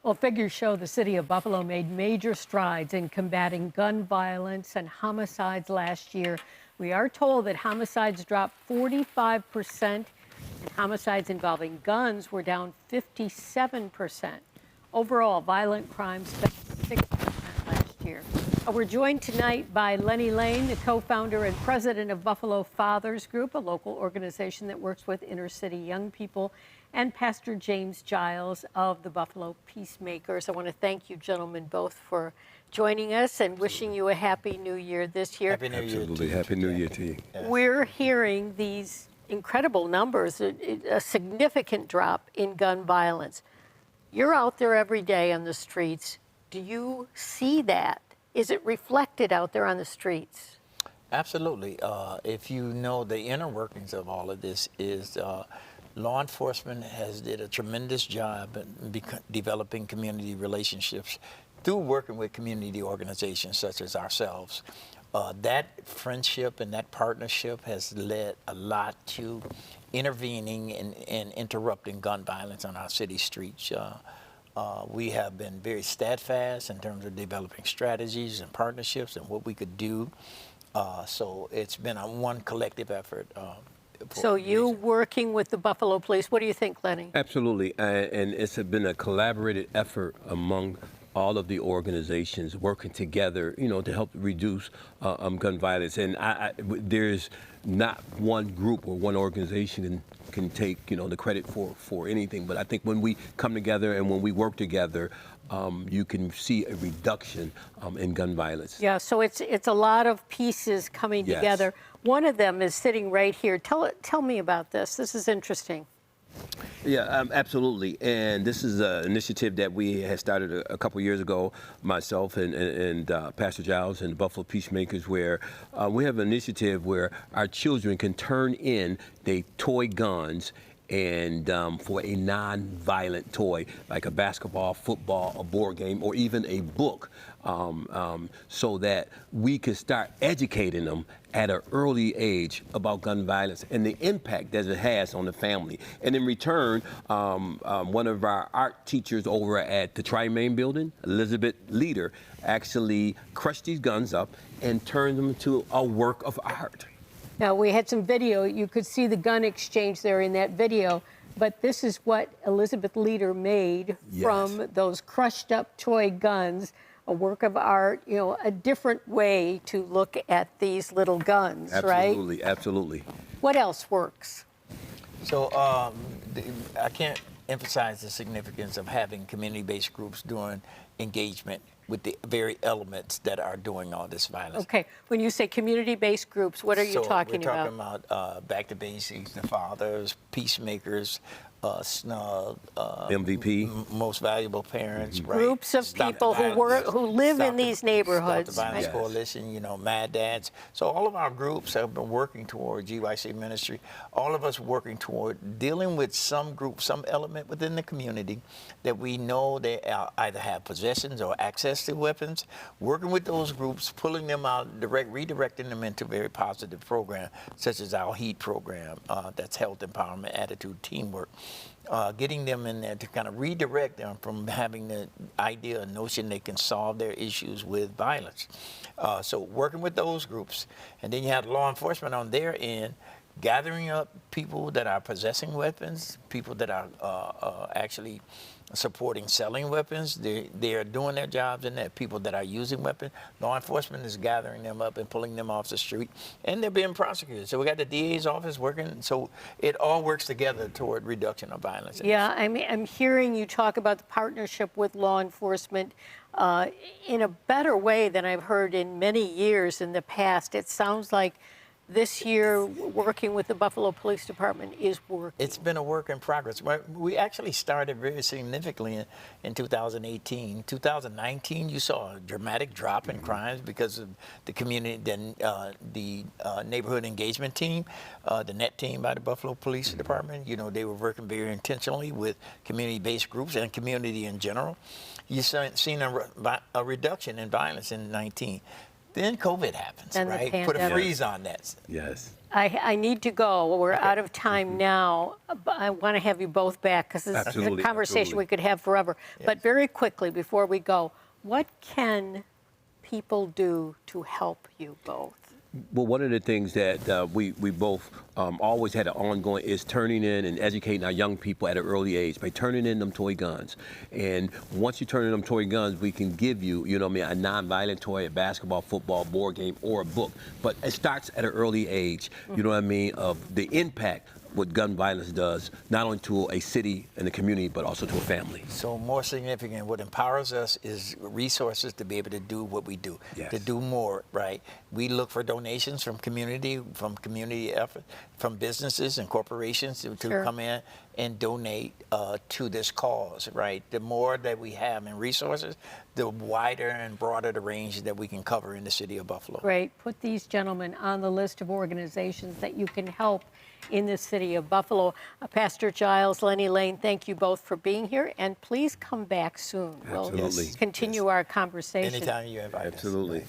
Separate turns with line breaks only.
Well, figures show the city of Buffalo made major strides in combating gun violence and homicides last year. We are told that homicides dropped 45%, and homicides involving guns were down 57%. Overall, violent crimes fell 6% last year. We're joined tonight by Lenny Lane, the co-founder and president of Buffalo F.A.T.H.E.R.S group, a local organization that works with inner-city young people, and Pastor James Giles of the Buffalo Peacemakers. I want to thank you gentlemen both for joining us and wishing you a Happy New Year this year.
Happy New Year.
Absolutely. Happy New Year to you.
Yes.
We're hearing these incredible numbers, a significant drop in gun violence. You're out there every day on the streets. Do you see that? Is it reflected out there on the streets?
Absolutely. If you know the inner workings of all of this is law enforcement has did a tremendous job in developing community relationships through working with community organizations such as ourselves. That friendship and that partnership has led a lot to intervening and interrupting gun violence on our city streets. We have been very steadfast in terms of developing strategies and partnerships and what we could do. So it's been a one collective effort.
So you working with the Buffalo Police, what do you think, Lenny?
Absolutely. And it's been a collaborative effort among all of the organizations working together, you know, to help reduce gun violence. And there's not one group or one organization can take, you know, the credit for anything. But I think when we come together and when we work together, you can see a reduction in gun violence.
Yeah, so it's a lot of pieces coming
Yes.
together. One of them is sitting right here. Tell me about this. This is interesting.
Yeah, absolutely. And this is an initiative that we had started a couple years ago, myself and Pastor Giles and the Buffalo Peacemakers, where we have an initiative where our children can turn in their toy guns and for a non-violent toy, like a basketball, football, a board game, or even a book, so that we can start educating them at an early age about gun violence and the impact that it has on the family. And in return, one of our art teachers over at the Tri-Main building, Elizabeth Leader, actually crushed these guns up and turned them into a work of art.
Now, we had some video. You could see the gun exchange there in that video. But this is what Elizabeth Leader made from those crushed up toy guns, a work of art, you know, a different way to look at these little guns, right?
Absolutely, absolutely.
What else works?
So I can't emphasize the significance of having community-based groups doing engagement with the very elements that are doing all this violence.
Okay, when you say community-based groups, what are you talking about?
We're talking about Back to Basics, the Fathers, Peacemakers, SNUG,
MVP,
Most Valuable Parents, right?
Groups of people who live in these neighborhoods.
Stop the Violence Coalition, you know, Mad Dads. So all of our groups have been working toward GYC ministry. All of us working toward dealing with some group, some element within the community that we know they either have possessions or access to weapons. Working with those groups, pulling them out, redirecting them into very positive programs, such as our H.E.T.R.S program, that's health empowerment, attitude, teamwork. Getting them in there to kind of redirect them from having the idea or notion they can solve their issues with violence. So working with those groups. And then you have law enforcement on their end, gathering up people that are possessing weapons, people that are actually supporting selling weapons. They are doing their jobs in that. People that are using weapons, law enforcement is gathering them up and pulling them off the street, and they're being prosecuted. So we got the DA's office working. So it all works together toward reduction of violence.
Yeah, I'm hearing you talk about the partnership with law enforcement in a better way than I've heard in many years in the past. It sounds like this year, working with the Buffalo Police Department is working.
It's been a work in progress. We actually started very significantly in 2018. 2019, you saw a dramatic drop in crimes because of the community, the neighborhood engagement team, the NET team by the Buffalo Police Department. You know, they were working very intentionally with community-based groups and community in general. You've seen a reduction in violence in 19. Then COVID happens,
and
right?
The
Put a freeze on that.
Yes.
I need to go. We're out of time now. But I want to have you both back because this is a
Absolutely,
conversation
absolutely.
we could have forever.
Yes.
But very quickly, before we go, what can people do to help you both?
Well, one of the things that we both always had an ongoing is turning in and educating our young people at an early age by turning in them toy guns. And once you turn in them toy guns, we can give you, you know what I mean, a non-violent toy, a basketball, football, board game, or a book. But it starts at an early age, you know what I mean, of the impact what gun violence does, not only to a city and a community, but also to a family.
So more significant, what empowers us is resources to be able to do what we do,
Yes.
to do more, right? We look for donations from community effort, from businesses and corporations to
Sure.
come in and donate to this cause, right? The more that we have in resources, the wider and broader the range that we can cover in the city of Buffalo.
Great. Put these gentlemen on the list of organizations that you can help in the city of Buffalo. Pastor Giles, Lenny Lane, thank you both for being here, and please come back soon.
Absolutely.
We'll continue our conversation.
Anytime you invite us.
Absolutely.